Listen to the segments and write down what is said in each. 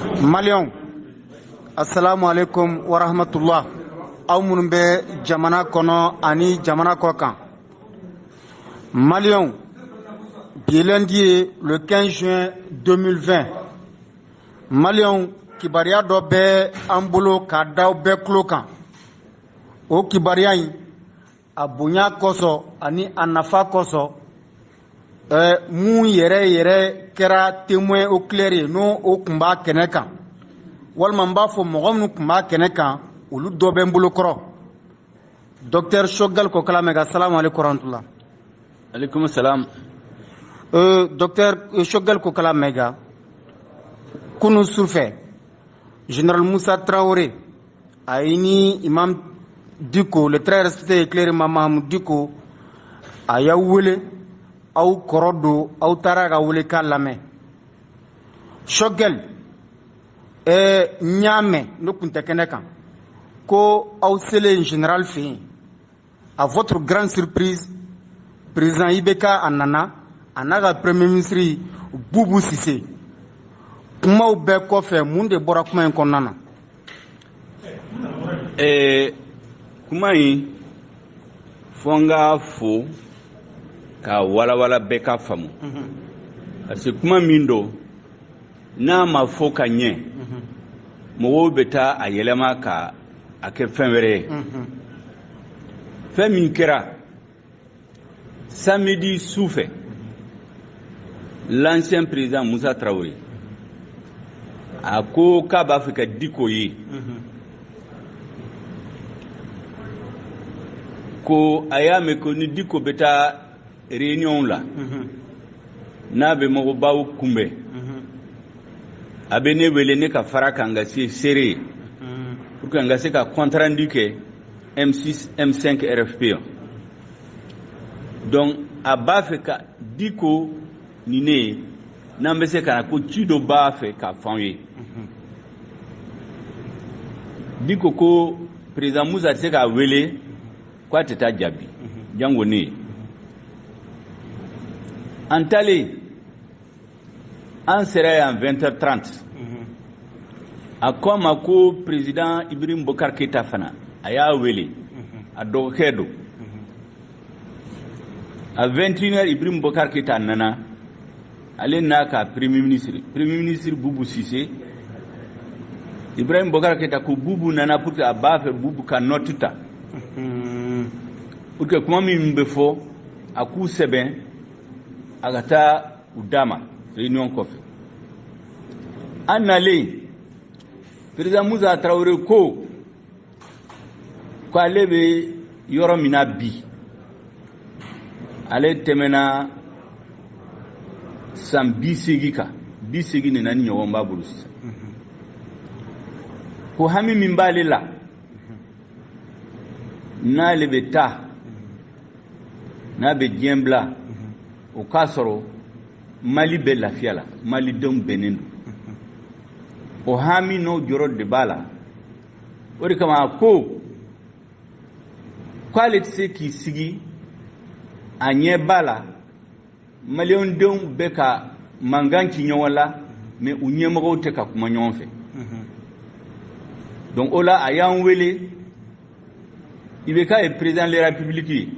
Malion, assalamu alaikum wa rahmatullah. Aw minnu bɛ jamana kɔnɔ ani jamana kɔ kan. Malion, bi lundi ye le 15 juin 2020. Malion, kibaruya dɔ bɛ an bolo k'a da aw bɛɛ tulo kan. O kibaruya in, a bonya kosɔn ani a nafa kosɔn, mun yɛrɛ kɛra témoin oculaire ye n'o tun b'a kɛnɛ kan. Walima n b'a fɔ mɔgɔ minnu tun b'a kɛnɛ kan, olu dɔ bɛ n bolo kɔrɔ. Docteur Choguel Kokala Mega, salam alaikum warahmatullah. Alaikum salam. Docteur Choguel Kokala Mega, kunu sufɛ, Général Moussa Traoré a ni Imam Diko, le très respecté éclairé Mamadou Diko, a y'aw wele, aw kɔrɔ don, aw taara ka wele k'a lamɛn. Choguel, n y'a mɛn ne tun tɛ kɛnɛ kan ko aw selen général fɛ yen, à votre grande surprise président IBK a nana a n'a ka premier ministre Boubou Cissé. Kumaw bɛɛ kɔfɛ mun de bɔra kuma in kɔnɔna na? Kuma in fɔ n ka fo ka walawala bɛɛ ka faamu, parce que kuma min don n'a ma fɔ ka ɲɛ mɔgɔw bɛ taa a yɛlɛma ka a kɛ fɛn wɛrɛ ye. Fɛn min kɛra samedi sufɛ, l'ancien président Moussa Traoré a ko k'a b'a fɛ ka Diko ye, ko a y'a mɛn ko ni Diko bɛ taa réunion la n'a bɛ mɔgɔbaw kunbɛn, a bɛ ne wele ne ka fara kan ka se seere pour que n ka se ka compte rendu kɛ M6 M5 RFP. Donc a b'a fɛ ka Diko ni ne ye n'an bɛ se ka na ko ci dɔ b'a fɛ k'a fɔ an ye. Diko ko président Moussa tɛ se k'a wele ko a tɛ taa jaabi, jango ne ye. An talen an sera yan 20h30, a ko a ma ko président Ibrahim Boubacar Keïta fana a y'a wele, a dɔgɔkɛ don. A 21h Ibrahim Boubacar Keïta nana, ale n'a ka premier ministre Boubou Cissé. Ibrahim Boubacar Keïta ko Boubou nana pour que a b'a fɛ Boubou ka note ta, pour que kuma min bɛ fɔ a k'u sɛbɛn a ka taa u d'a ma réunion kɔfɛ. An nalen président Moussa Traoré ko ale bɛ yɔrɔ min na bi, ale tɛmɛna san 80 kan, 80 ni naani ɲɔgɔn b'a bolo sisan. Ko hami min b'ale la n'ale bɛ taa, n'a bɛ diɲɛ bila, o k'a sɔrɔ Mali bɛ lafiya la, Malidenw bɛnnen don. O hami n'o jɔrɔ de b'a la. O de kama ko k'ale tɛ se k'i sigi a ɲɛ b'a la Maliyɛndenw bɛ ka mankan ci ɲɔgɔn la, mais u ɲɛmɔgɔw tɛ ka kuma ɲɔgɔn fɛ. Donc o la a y'an wele, IBK ye président de la République ye,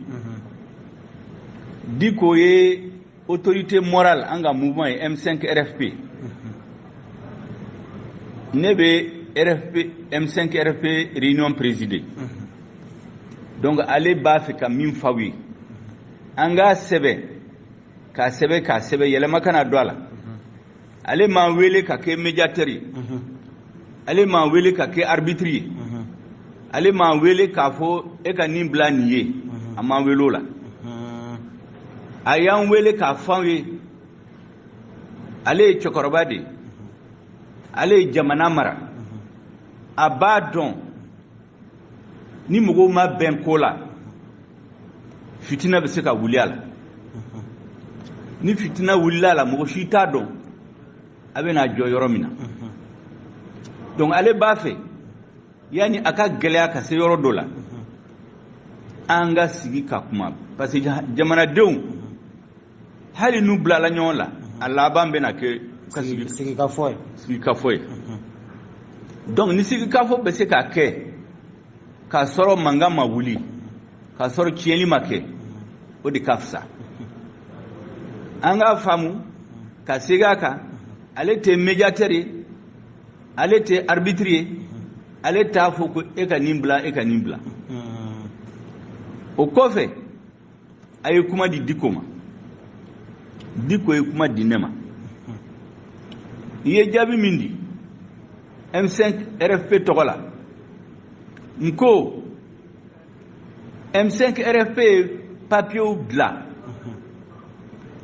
Diko ye autorité morale an ka mouvement ye M5 RFP. Ne bɛ M5 RFP réunion présidée. Donc ale b'a fɛ ka min f'aw ye, an k'a sɛbɛn k'a sɛbɛn yɛlɛma kana don a la. Ale m'a wele ka kɛ médiateur ye, ale m'a wele ka kɛ arbitre ye, ale m'a wele k'a fɔ e ka nin bila nin ye, a m'a wele o la. A y'an wele k'a fɔ an ye ale ye cɛkɔrɔba de ye, ale ye jamana mara, a b'a dɔn ni mɔgɔw ma bɛn ko la fitina bɛ se ka wuli a la. Ni fitina wulila a la mɔgɔ si t'a dɔn a bɛ n'a jɔ yɔrɔ min na. Donc ale b'a fɛ yani a ka gɛlɛya ka se yɔrɔ dɔ la an ka sigi ka kuma, parce que jamanadenw hali n'u bilala ɲɔgɔn la a laban bɛna kɛ sigikafɔ ye. donc ni sigi kafo be se ka kɛ ka sɔrɔ mankan ma wuli ka sɔrɔ tiɲɛli ma kɛ o de ka fisa an k'a faamu ka segin a kan ale tɛ médiateur ye ale tɛ arbitre ye ale t'a fɔ ko e ka nin bila e ka nin bila o kɔfɛ a ye kuma di Diko ma Diko ye kuma di ne ma i ye jaabi min di M5 RFP tɔgɔ la n ko M5 RFP ye papiyew bila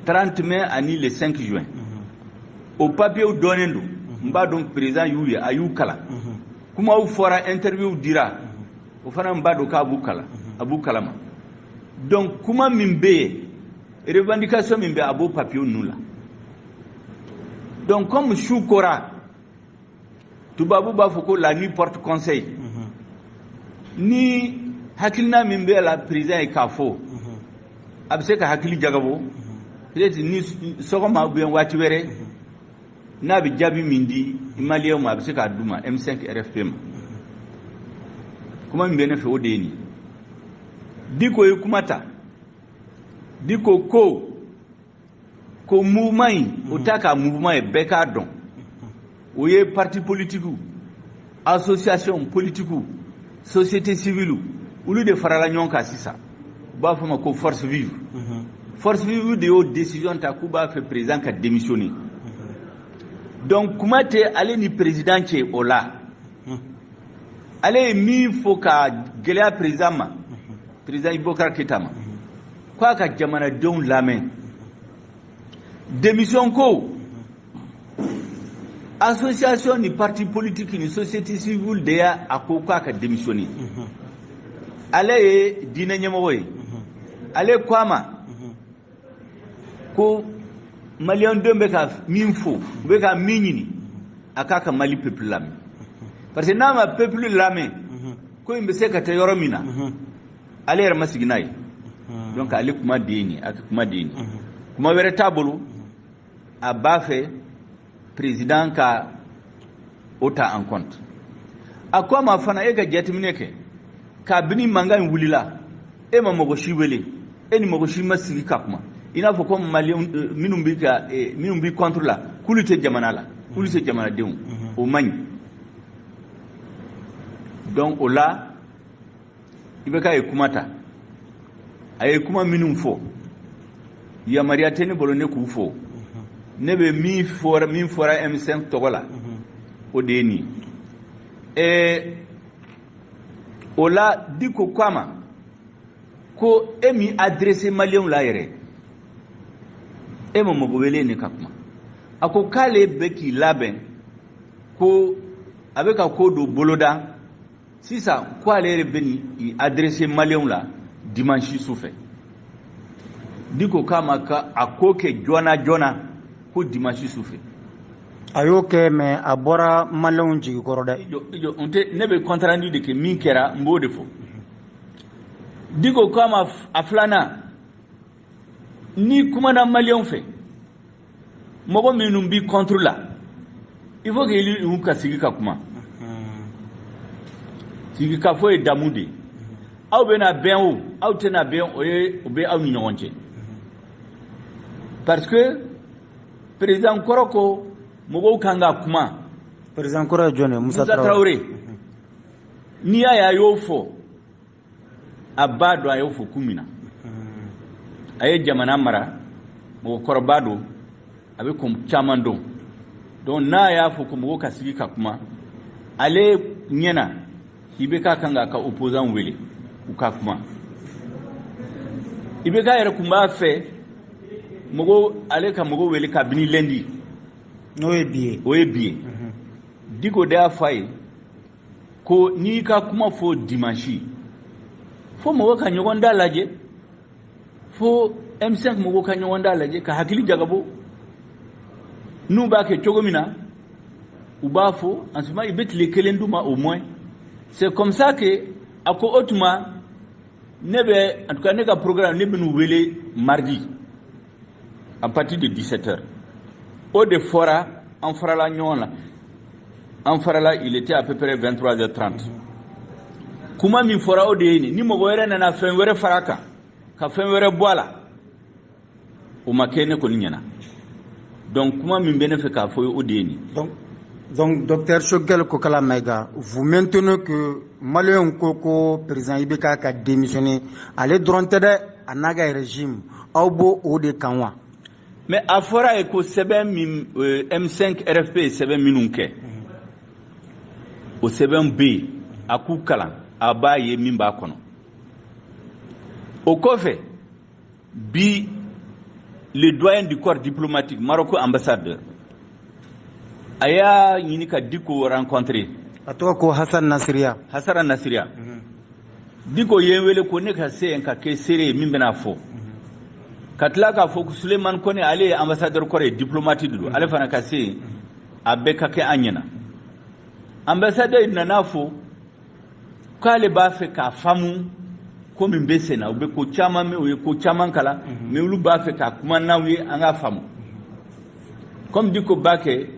30 mai ani le 5 juin o papiyew dɔnnen don n b'a dɔn président y'u ye a y'u kalan kumaw fɔra interview dira o fana n b'a dɔn k'a b'u kalama donc kuma min bɛ yen revendication min bɛ a b'o papiyew ninnu la donc comme su kora tubabu b'a fɔ ko la nuit porte conseil ni hakilina min bɛ la président ye k'a fɔ a bɛ se ka hakili jagabɔ peut-être ni sɔgɔma ou bien waati wɛrɛ n'a bɛ jaabi min di maliyɛnw ma a bɛ se k'a d'u ma M5 RFP ma kuma min bɛ ne fɛ o de ye nin Diko ye kuma ta Diko ko mouvement in o t'a ka mouvement ye bɛɛ k'a dɔn o ye parti politique association politique société civile olu de farala ɲɔgɔn kan sisan u b'a fɔ ma ko force vive force vive de y'o décision ta k'u b'a fɛ président ka démissionner donc kuma tɛ ale ni président cɛ o la ale ye min fɔ ka gɛlɛya président ma président Ibokar Keita ma k'a ka jamanadenw lamɛn démission ko association ni parti politique ni société civile de y'a a ko k'a ka démissionner ale ye diinɛ ɲɛmɔgɔ ye ale ko a ma ko maliyɛndenw bɛ ka min fɔ u bɛ ka min ɲini a k'a ka Mali peuple lamɛn parce que n'a ma peuple lamɛn ko in bɛ se ka taa yɔrɔ min na ale yɛrɛ ma sigi n'a ye donc ale kuma de ye nin a ka kuma de ye nin kuma wɛrɛ t'a bolo a b'a fɛ président ka o ta en compte a ko a ma fana e ka jateminɛ kɛ kabini mankan in wulila e ma mɔgɔ si wele e ni mɔgɔ si ma sigi ka kuma i n'a fɔ ko maliyɛnw minnu b'i contre la k'olu tɛ jamana la k'olu tɛ jamanadenw o man ɲi donc o la i bɛ k'a ye kuma ta a ye kuma minnu fɔ yamaruya tɛ ne bolo ne k'u fɔ ne bɛ min fɔra M5 tɔgɔ la o de ye nin o la Diko ko a ma ko e min adressé maliyɛnw la yɛrɛ e ma mɔgɔ wele ne ka kuma a ko k'ale bɛ k'i labɛn ko a bɛ ka ko dɔ boloda sisan ko ale yɛrɛ bɛ nin adressé maliyɛnw la dimanche su fɛ Diko k'a ma a ko kɛ joona ko dimanche su fɛ a y'o kɛ mais a bɔra maliyɛnw jigikɔrɔ dɛ ne bɛ compte rendu de kɛ min kɛra n b'o de fɔ Diko k'a ma a filanan ni kumana maliyɛnw fɛ mɔgɔ minnu b'i contre la il faut que olu ka sigi ka kuma sigi ka fɔ ye damu de ye aw bɛna bɛn o aw tɛna bɛn o bɛ aw ni ɲɔgɔn cɛ parce que président kɔrɔ ko mɔgɔw kan ka kuma président kɔrɔ ye jɔn ye Musa Traoré n'i y'a ye a y'o fɔ a b'a dɔn a y'o fɔ kun min na a ye jamana mara mɔgɔkɔrɔba don a bɛ ko caman dɔn donc n'a y'a fɔ ko mɔgɔw ka sigi ka kuma ale ɲɛna i bɛ k'a kan k'a ka opposant wele u ka kuma i bɛ k'a yɛrɛ kun b'a fɛ ale ka mɔgɔw wele kabini lundi n'o ye bi ye o ye bi ye Diko de y'a fɔ a ye ko n'i ka kuma fɔ dimanche fo mɔgɔ ka ɲɔgɔn da lajɛ fo M5 mɔgɔw ka ɲɔgɔn da lajɛ ka hakili jagabɔ n'u b'a kɛ cogo min na u b'a fɔ en ce moment i bɛ tile kelen d'u ma au moins c'est comme ça que a ko o tuma ne bɛ en tout cas ne ka programme ne bɛ n'u wele mardi à partir de 17h o de fɔra an farala ɲɔgɔn na en farala il était à peu près 23h30 kuma min fora o de ni mo were na fen were faraka ka fen were boala o makene ko nyana donc kuma min benefe ka fo o de ni donc docteur Choguel Kokala Maïga, vous maintenez que Malien Koko président Ibeka a démissionné allez dronter anaga régime aubo o de kanwa mais afora e ko seben min M5 RFP seben minunke o seben B aku kala aba ye min ba kono au kofe bi le doyen du corps diplomatique Maroc ambassadeur aya yini ka diko rencontrer ato ko Hassan Nasriya diko yewele ko ne ka se en ka ke sere min bena fo katla ka fo Suleiman Kone ale ambassadeur corps diplomatique do ale fana ka se abe ka ke anyana ambassadeur nana fo kale ba fe ka famu ko min be sena ube ko chama me o ko chama kala me ulu ba fe ka kuma nawi anga famu comme diko bake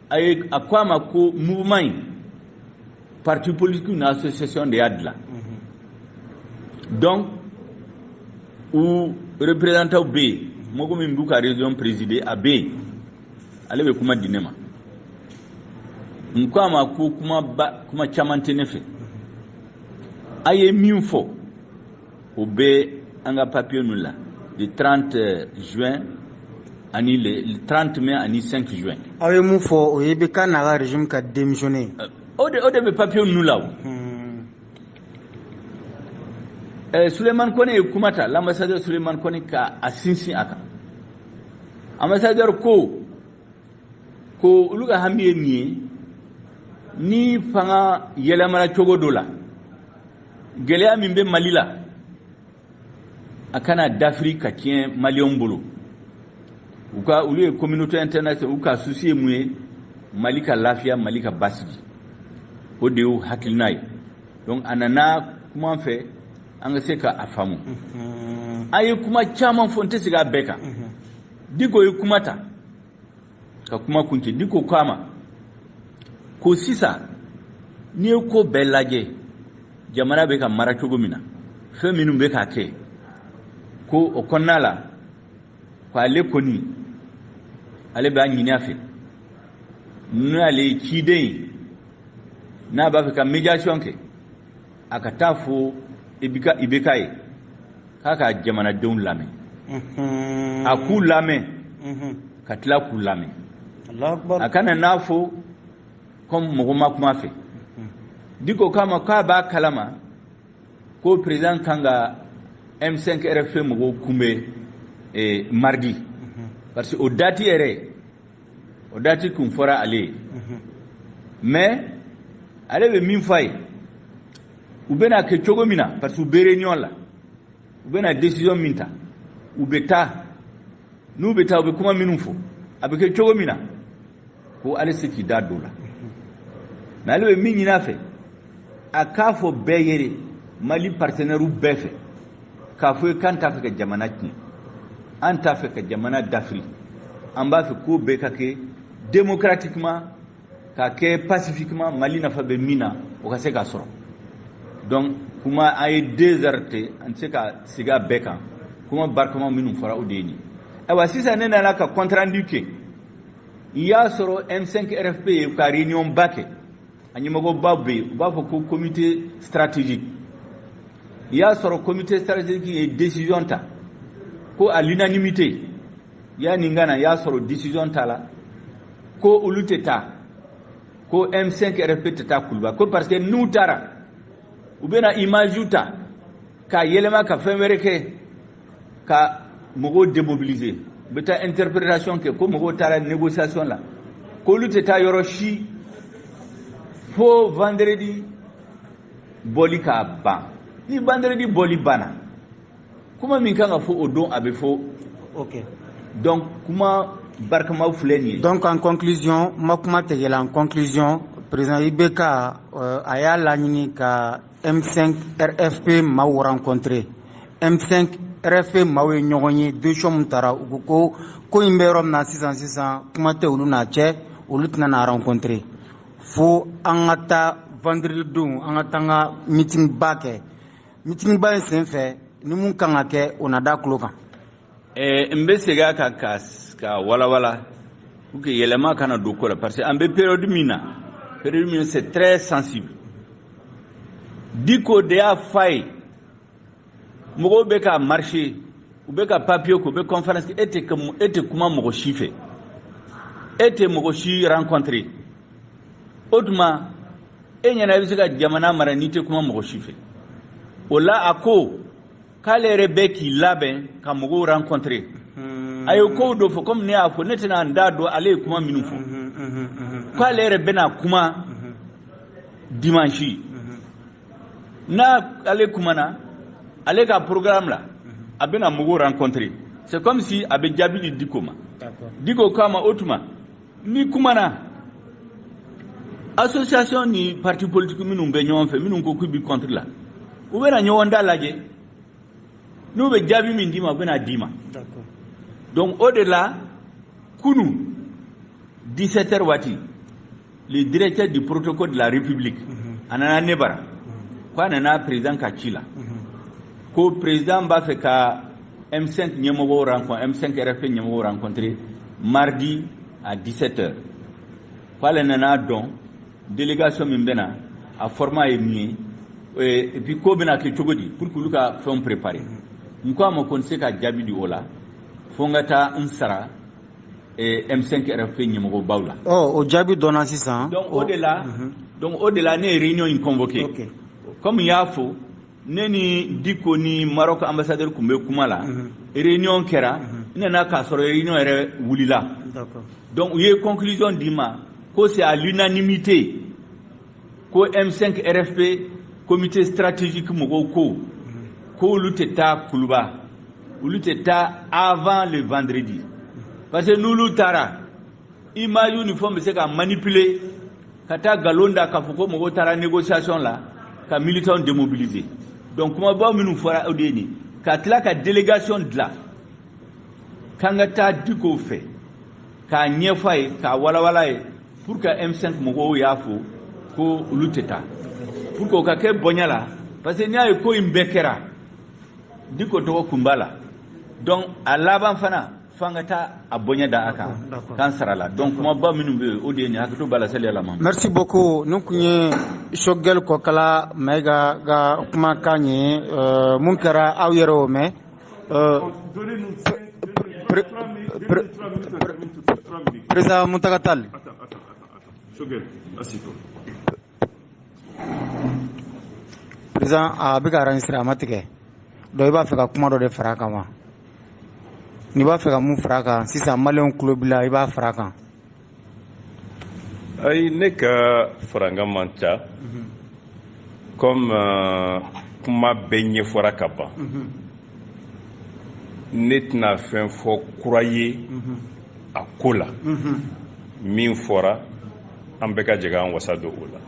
ay akwama ko mouvement parti politique une association de adla donc ou représentant B mogo min buka région présidé à B alebe kuma dinema nkwama ko kuma chamantene fe aye minfo au B anga papier nous là le 30 juin ani le 30 mai ani 5 juin aye minfo o yebe kana régime ka démissionné o de papier nous là Suleiman Kone kumata l'ambassadeur Suleiman Kone ka asinsi aka ambassadeur ko uluga hambiye ni fanga yelamara chogo dola gelea mimbe malila akana d'Afrique tient Malion bolo uka ulu communauté internationale uka soucier muye malika lafia malika basidi odeu hakilnay donc anana comment fait anga seka afamu ayi kuma chairman fonte siga beka diko yikumata ka kuma kunti diko kama ko sisa ni ko belaje jamana beka mara chogomina feminu beka ke ko okonnala ko ale koni ale ba nyini afi na ale kidei na ba ka médiation ke akatafu ibekaye kaka jamana don lame aku lame katla ku lame Allah akbar akana nafo comme mogoma kuma fe diko kama ka ba kalama ko président kanga M5 RFP mogo kumbe mardi parce que au dati kum fora aller mais ale be min fay ubena ke chogomina parce que réunion là ubena décision minta ubeta nu beta ube kuma minufo abeke chogomina ko ale seki dadola mais ale min nyina fe akafo beyere mali partenaire u befe kafo kan ta fe jamana tni an ta fe jamana d'Afrique an ba fe ko be kake démocratiquement kake pacifiquement mali na fa be mina o ka se ka soro donc kuma ay déserté en ce cas siga beka kuma barkama minum fara udeni awa sisa nena la ka contraindiqué ya soro M5 RFP ka réunion bake anyimogo babbe bafo ko comité stratégique ya soro comité stratégique et décision ta ko à l'unanimité ya ningana ya soro décision ta la ko uluteta ko M5 RFP ta kulba ko parce que nous tara ubena imajuta ka yelema ka femwereke ka mogo démobiliser beta interprétation ke ko mogo tara négociation la ko luteta yoroshi fo vendredi boli ka ba ni vendredi boli bana kuma min kanga fo odon abe fo OK donc kuma barkama fuleni donc en conclusion makuma tegela en conclusion président Ibeka aya lanini ka M5 RFP m'a rencontré M5 RFP m'a ñogonye deux chom tara ko imberom na 600 kuma te ulu na che ulu tna na rencontré fo an ka taa vendredi don an ka taa an ka meeting ba kɛ meeting ba in sen fɛ ni mun kan ka kɛ o na da tulo kan. n bɛ segin a kan ka walawala pour que yɛlɛma kana don ko la parce que an bɛ période min na c'est très sensible. Diko de y'a f'a ye mɔgɔw bɛ ka marcher u bɛ ka papier ko u bɛ conférence kɛ e tɛ kuma mɔgɔ si fɛ e tɛ mɔgɔ si rencontrer o tuma e ɲɛna i bɛ se ka jamana mara n'i tɛ kuma mɔgɔ si fɛ o la a ko k'ale yɛrɛ bɛ k'i labɛn ka mɔgɔw rencontrer a ye kow dɔ fɔ comme ne y'a fɔ ne tɛna n da don ale ye kuma minnu fɔ k'ale yɛrɛ bɛna kuma dimanche n'a ale kumana ale ka programme la a bɛna mɔgɔw rencontrer c'est comme si a bɛ jaabi di Diko ma Diko k'a ma o tuma ni kumana association ni parti politique minnu bɛ ɲɔgɔn fɛ minnu ko k'u bɛ contre la u bɛna ɲɔgɔn da lajɛ n'u bɛ jaabi min d'i ma u bɛna d'i ma donc au delà kunu 17h waati le directeur du protocole de la République a nana ne bara ko a nana président ka ci la ko président b'a fɛ ka M5 ɲɛmɔgɔw rencontrer M5 RFP ɲɛmɔgɔw rencontrer mardi à 17h ko ale nana dɔn délégation min bɛna a format ye min ye et puis ko bɛna kɛ cogo di pour que olu ka fɛnw préparer n ko a ma ko n se ka jaabi di o la fo n ka taa n sara M5 RFP ɲɛmɔgɔ baw la. O jaabi dɔnna sisan. donc au delà ne ye réunion in convoqué comme n y'a fɔ ne ni Diko ni Maroc ambassadeur tun bɛ kuma la réunion kɛra n nana k'a sɔrɔ réunion yɛrɛ wulila donc u ye conclusion d'i ma ko c'est à l'unanimité ko M5 RFP comité stratégique mɔgɔw ko olu tɛ taa Kuluba olu tɛ taa avant le vendredi parce que n'olu taara image ni fɛnw bɛ se ka manipuler ka taa nkalon da k'a fɔ ko mɔgɔw taara négociation la ka militants démobiliser donc kumabaw minnu fɔra o de ye nin ka tila ka délégation dilan k'an ka taa Diko fɛ k'a ɲɛfɔ a ye k'a walawala ye pour que M5 mɔgɔw y'a fɔ ko olu tɛ taa pour que o ka kɛ bonya la parce que n'i y'a ye ko in bɛɛ kɛra Diko tɔgɔ kun b'a la donc a laban fana f'an ka taa a bonya da a kan k'an sara la donc kumaba minnu bɛ yen o de ye nin hakili b'a la sali ala ma. Merci beaucoup nin kun ye Choguel Kokala Mayiga ka kumakan ye mun kɛra aw yɛrɛ o mɛn. Président Muntaka Tall. Président a bɛ ka enregistrer a ma tigɛ donc i b'a fɛ ka kuma dɔ de fara a kan wa n'i b'a fɛ ka mun fara a kan sisan maliyɛnw tulo b'i la i b'a fara a kan. Ayi ne ka faranga man ca comme kuma bɛɛ ɲɛfɔra ka ban ne tɛna fɛn fɔ kura ye a ko la min fɔra an bɛɛ ka jɛgɛ an wasa don o la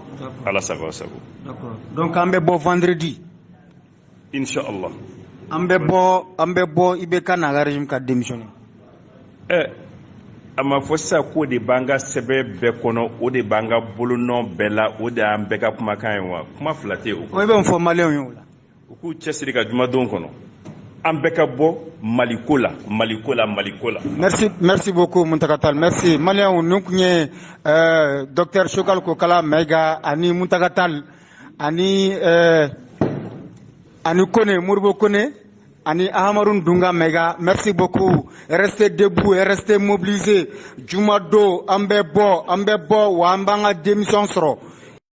ala sago sago. Donc an bɛ bɔ vendredi. Inch'Allah. An bɛ bɔ i bɛ ka na régime ka démissionner. A ma fɔ sisan k'o de b'an ka sɛbɛn bɛɛ kɔnɔ o de b'an ka bolonɔ bɛɛ la o de y'an bɛɛ ka kumakan ye wa kuma fila tɛ o. I bɛ mun fɔ maliyɛnw ye o la. U k'u cɛsiri ka jumadenw kɔnɔ an bɛɛ ka bɔ Maliko la. Merci beaucoup Muntaka Tall merci maliyɛnw nin kun ye docteur Choguel Kokala Mayiga ani Muntaka Tall ani Kone Moribo Kone ani Ahmadou Dunga Mayiga merci beaucoup restez debout et restez mobilisés juma don an bɛ bɔ wa an b'an ka démission sɔrɔ